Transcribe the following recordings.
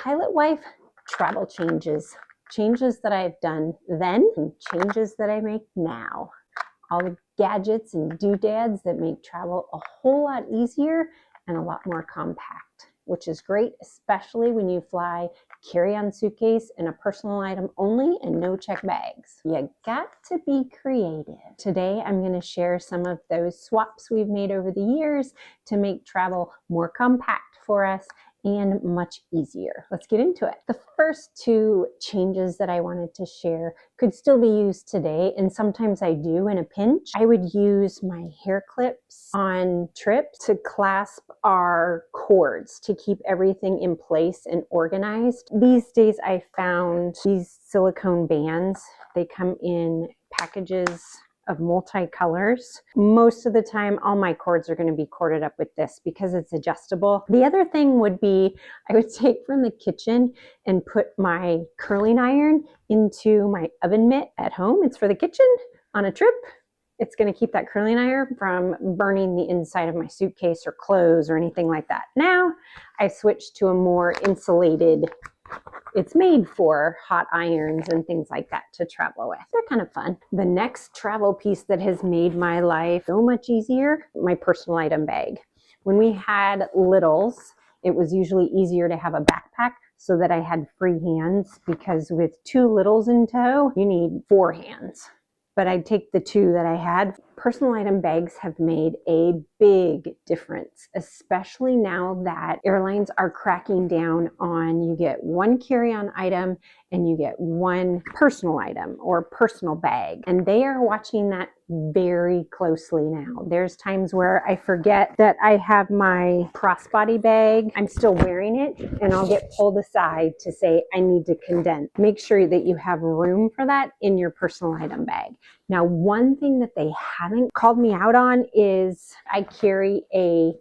pilot wife, travel changes. Changes that I've done then and changes that I make now. All the gadgets and doodads that make travel a whole lot easier and a lot more compact, which is great, especially when you fly carry-on suitcase and a personal item only and no check bags. You got to be creative. Today, I'm going to share some of those swaps we've made over the years to make travel more compact for us and much easier. Let's get into it. The first two changes that I wanted to share could still be used today, and sometimes I do in a pinch. I would use my hair clips on trips to clasp our cords to keep everything in place and organized. These days I found these silicone bands. They come in packages of multicolors. Most of the time, all my cords are going to be corded up with this because it's adjustable. The other thing would be I would take from the kitchen and put my curling iron into my oven mitt at home. It's for the kitchen. On a trip, it's going to keep that curling iron from burning the inside of my suitcase or clothes or anything like that. Now, I switched to a more insulated, it's made for hot irons and things like that to travel with. They're kind of fun. The next travel piece that has made my life so much easier, my personal item bag. When we had littles, it was usually easier to have a backpack so that I had free hands, because with two littles in tow, you need 4 hands. But I'd take the 2 that I had. Personal item bags have made a big difference, especially now that airlines are cracking down on you get 1 carry-on item and you get 1 personal item or personal bag. And they are watching that very closely now. There's times where I forget that I have my crossbody bag. I'm still wearing it and I'll get pulled aside to say I need to condense. Make sure that you have room for that in your personal item bag. Now, one thing that they haven't called me out on is I carry a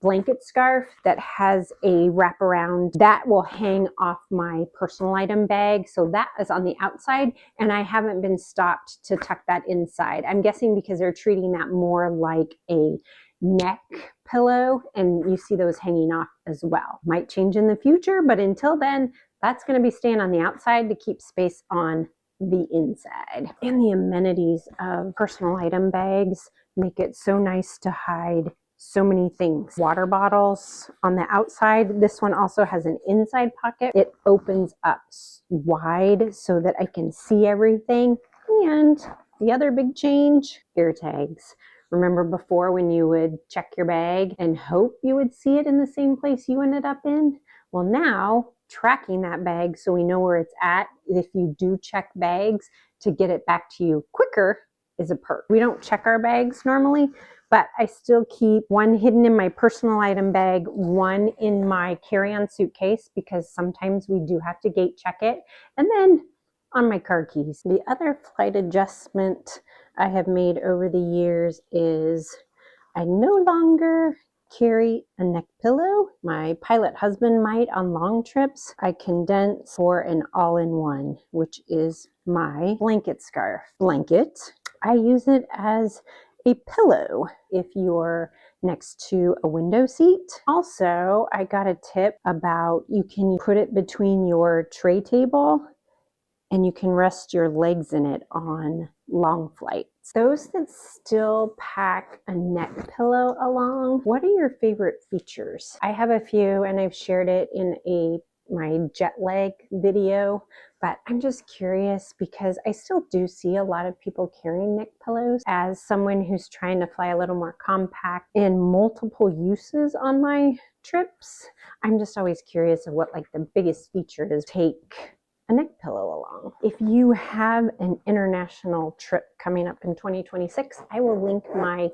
blanket scarf that has a wraparound that will hang off my personal item bag. So that is on the outside, and I haven't been stopped to tuck that inside. I'm guessing because they're treating that more like a neck pillow, and you see those hanging off as well. Might change in the future, but until then, that's going to be staying on the outside to keep space on the inside. And the amenities of personal item bags make it so nice to hide so many things. Water bottles on the outside. This one also has an inside pocket. It opens up wide so that I can see everything. And the other big change, ear tags. Remember before when you would check your bag and hope you would see it in the same place you ended up in? Well, now tracking that bag so we know where it's at, if you do check bags, to get it back to you quicker is a perk. We don't check our bags normally, but I still keep 1 hidden in my personal item bag, 1 in my carry-on suitcase, because sometimes we do have to gate check it, and then on my car keys. The other flight adjustment I have made over the years is I no longer carry a neck pillow. My pilot husband might on long trips. I condense for an all-in-one, which is my blanket scarf. Blanket, I use it as a pillow if you're next to a window seat. Also, I got a tip about you can put it between your tray table and you can rest your legs in it on long flights. Those that still pack a neck pillow along, what are your favorite features? I have a few and I've shared it in my jet lag video, but I'm just curious because I still do see a lot of people carrying neck pillows. As someone who's trying to fly a little more compact in multiple uses on my trips, I'm just always curious of what like the biggest feature is. Take a neck pillow along. If you have an international trip coming up in 2026, I will link my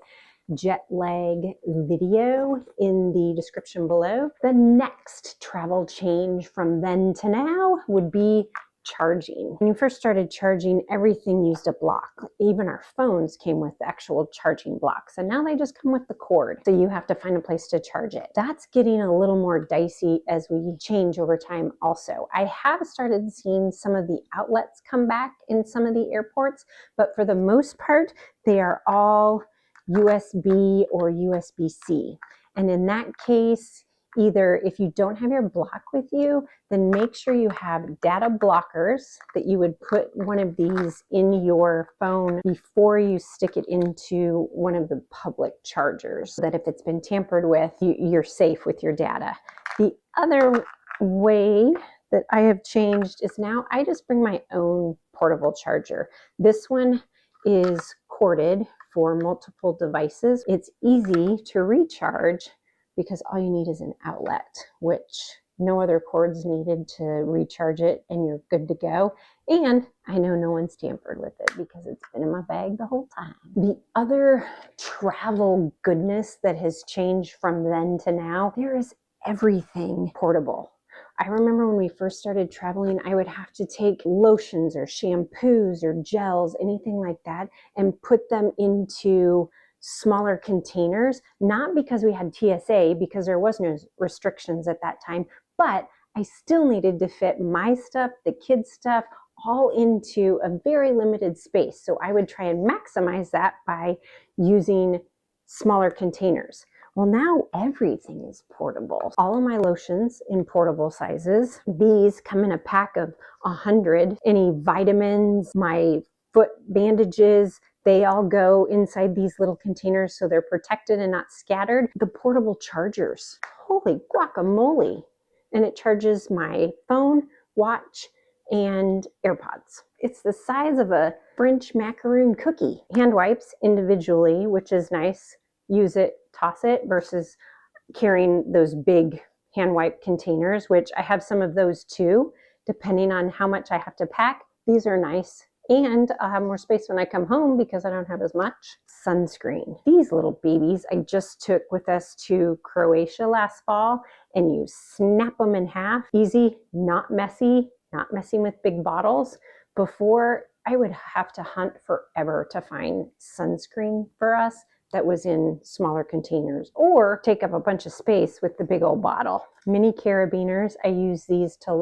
jet lag video in the description below. The next travel change from then to now would be charging. When you first started charging, everything used a block. Even our phones came with actual charging blocks, and now they just come with the cord. So you have to find a place to charge it. That's getting a little more dicey as we change over time also. I have started seeing some of the outlets come back in some of the airports, but for the most part, they are all USB or USB-C. And in that case, Either if you don't have your block with you, then make sure you have data blockers, that you would put one of these in your phone before you stick it into one of the public chargers, so that if it's been tampered with, you're safe with your data. The other way that I have changed is now I just bring my own portable charger. This one is corded for multiple devices. It's easy to recharge because all you need is an outlet, which no other cord's needed to recharge it, and you're good to go. And I know no one's tampered with it because it's been in my bag the whole time. The other travel goodness that has changed from then to now, there is everything portable. I remember when we first started traveling, I would have to take lotions or shampoos or gels, anything like that, and put them into smaller containers, not because we had TSA, because there was no restrictions at that time, but I still needed to fit my stuff, the kids' stuff, all into a very limited space. So I would try and maximize that by using smaller containers. Well, now everything is portable. All of my lotions in portable sizes. These come in a pack of 100. Any vitamins, my foot bandages, they all go inside these little containers so they're protected and not scattered. The portable chargers, holy guacamole. And it charges my phone, watch, and AirPods. It's the size of a French macaroon cookie. Hand wipes individually, which is nice. Use it, toss it, versus carrying those big hand wipe containers, which I have some of those too, depending on how much I have to pack. These are nice. And I'll have more space when I come home because I don't have as much. Sunscreen. These little babies I just took with us to Croatia last fall, and you snap them in half. Easy, not messy, not messing with big bottles. Before, I would have to hunt forever to find sunscreen for us that was in smaller containers, or take up a bunch of space with the big old bottle. Mini carabiners, I use these to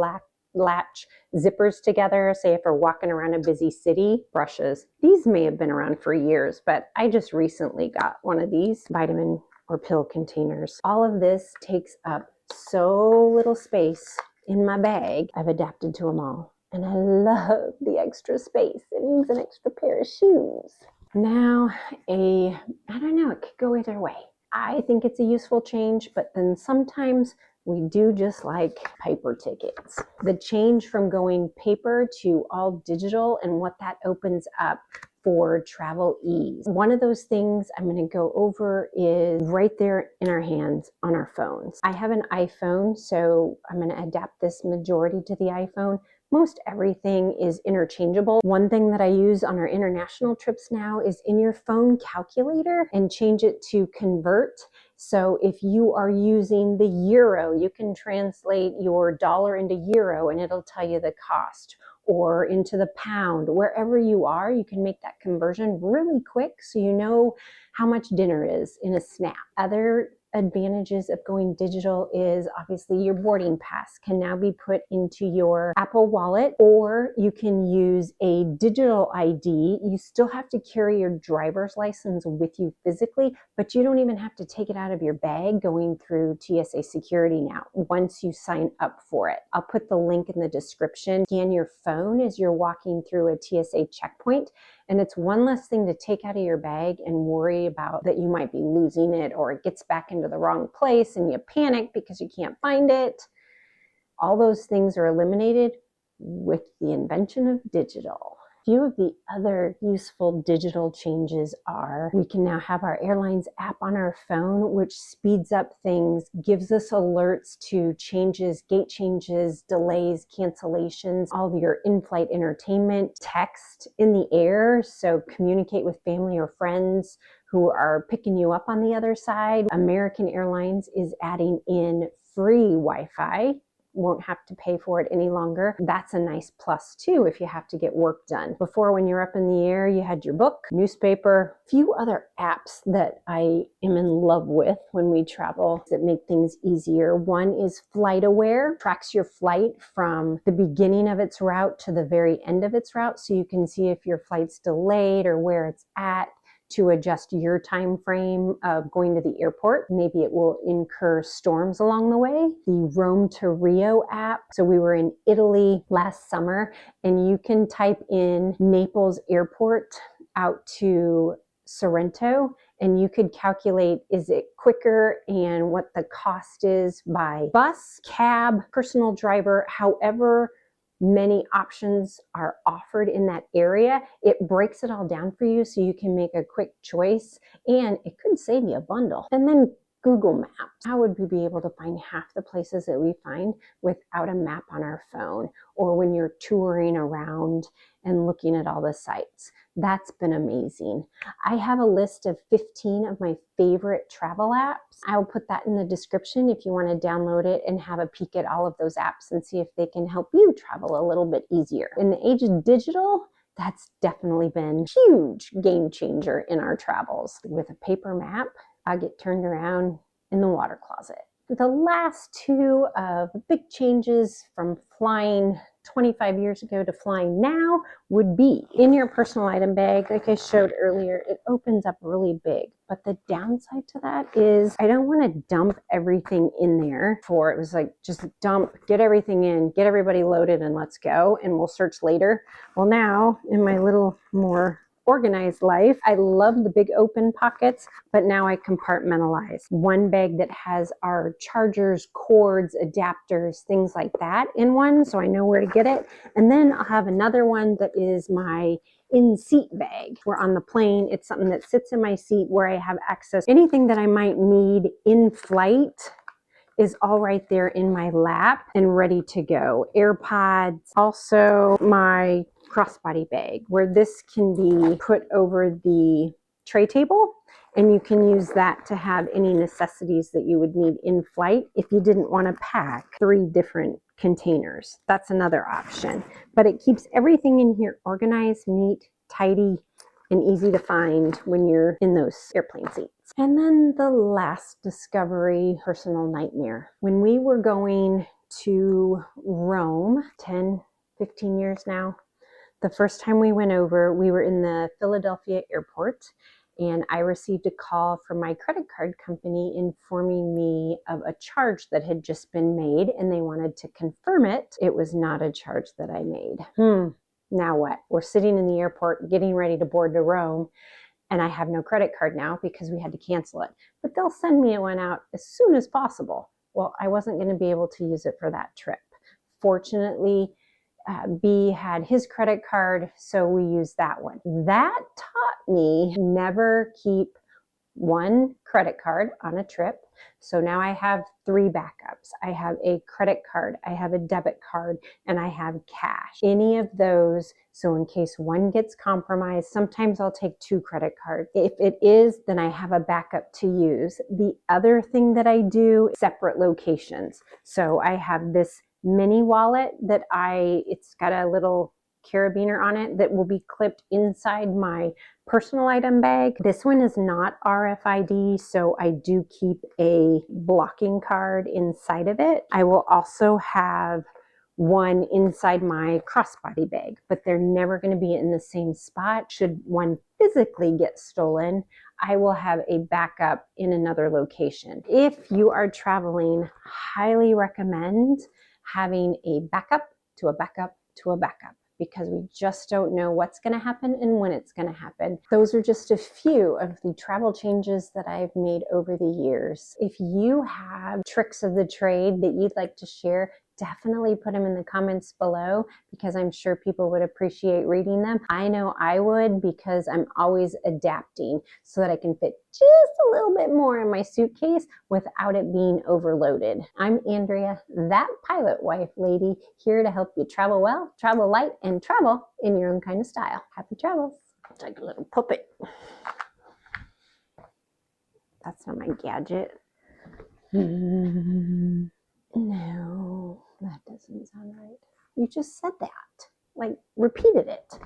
latch zippers together, say if we're walking around a busy city. Brushes, these may have been around for years, but I just recently got one of these. Vitamin or pill containers. All of this takes up so little space in my bag. I've adapted to them all, and I love the extra space. It means an extra pair of shoes. Now, I don't know, it could go either way. I think it's a useful change, but then sometimes we do just like paper tickets. The change from going paper to all digital and what that opens up for travel ease. One of those things I'm going to go over is right there in our hands on our phones. I have an iPhone, so I'm going to adapt this majority to the iPhone. Most everything is interchangeable. One thing that I use on our international trips now is in your phone calculator, and change it to convert. So if you are using the euro, you can translate your dollar into euro and it'll tell you the cost, or into the pound. Wherever you are, you can make that conversion really quick so you know how much dinner is in a snap. Other advantages of going digital is obviously your boarding pass can now be put into your Apple Wallet, or you can use a digital ID. You still have to carry your driver's license with you physically, but you don't even have to take it out of your bag going through TSA security now once you sign up for it. I'll put the link in the description. Scan your phone as you're walking through a TSA checkpoint, and it's one less thing to take out of your bag and worry about that you might be losing it, or it gets back into the wrong place and you panic because you can't find it. All those things are eliminated with the invention of digital. A few of the other useful digital changes are we can now have our airline's app on our phone, which speeds up things, gives us alerts to changes, gate changes, delays, cancellations, all your in-flight entertainment, text in the air, so communicate with family or friends who are picking you up on the other side. American Airlines is adding in free Wi-Fi. Won't have to pay for it any longer. That's a nice plus too if you have to get work done. Before, when you're up in the air, you had your book, newspaper, a few other apps that I am in love with when we travel that make things easier. One is Flight Aware, tracks your flight from the beginning of its route to the very end of its route, so you can see if your flight's delayed or where it's at. to adjust your time frame of going to the airport. Maybe it will incur storms along the way. The Rome to Rio app. So we were in Italy last summer, and you can type in Naples Airport out to Sorrento, and you could calculate, is it quicker and what the cost is by bus, cab, personal driver, however many options are offered in that area. It breaks it all down for you so you can make a quick choice, and it could save you a bundle. And then Google Maps. How would we be able to find half the places that we find without a map on our phone, or when you're touring around and looking at all the sites? That's been amazing. I have a list of 15 of my favorite travel apps. I'll put that in the description if you want to download it and have a peek at all of those apps and see if they can help you travel a little bit easier. In the age of digital, that's definitely been a huge game changer in our travels. With a paper map, I get turned around in the water closet. The last two of the big changes from flying 25 years ago to flying now would be in your personal item bag. Like I showed earlier, it opens up really big. But the downside to that is I don't want to dump everything in there. It was like, just dump, get everything in, get everybody loaded, and let's go, and we'll search later. Well, now in my little more organized life, I love the big open pockets, but now I compartmentalize. One bag that has our chargers, cords, adapters, things like that in one, so I know where to get it. And then I'll have another one that is my in-seat bag. We're on the plane, it's something that sits in my seat where I have access. Anything that I might need in flight is all right there in my lap and ready to go. AirPods, also my crossbody bag, where this can be put over the tray table, and you can use that to have any necessities that you would need in flight if you didn't want to pack 3 different containers. That's another option, but it keeps everything in here organized, neat, tidy, and easy to find when you're in those airplane seats. And then the last discovery, personal nightmare. When we were going to Rome 10, 15 years now, the first time we went over, we were in the Philadelphia airport, and I received a call from my credit card company informing me of a charge that had just been made, and they wanted to confirm it. It was not a charge that I made. Now what? We're sitting in the airport getting ready to board to Rome, and I have no credit card now because we had to cancel it. But they'll send me one out as soon as possible. Well, I wasn't going to be able to use it for that trip. Fortunately, B had his credit card, so we used that one. That taught me never keep one credit card on a trip. So now I have 3 backups. I have a credit card, I have a debit card, and I have cash. Any of those, so in case one gets compromised, sometimes I'll take 2 credit cards. If it is, then I have a backup to use. The other thing that I do, separate locations. So I have this mini wallet that it's got a little carabiner on it that will be clipped inside my personal item bag. This one is not RFID, so I do keep a blocking card inside of it. I will also have one inside my crossbody bag, but they're never going to be in the same spot. Should one physically get stolen, I will have a backup in another location. If you are traveling, highly recommend having a backup to a backup to a backup, because we just don't know what's going to happen and when it's going to happen. Those are just a few of the travel changes that I've made over the years. If you have tricks of the trade that you'd like to share, definitely put them in the comments below, because I'm sure people would appreciate reading them. I know I would, because I'm always adapting so that I can fit just a little bit more in my suitcase without it being overloaded. I'm Andrea, that pilot wife lady, here to help you travel well, travel light, and travel in your own kind of style. Happy travels. Like a little puppet. That's not my gadget. No, that doesn't sound right. You just said that. Like, repeated it.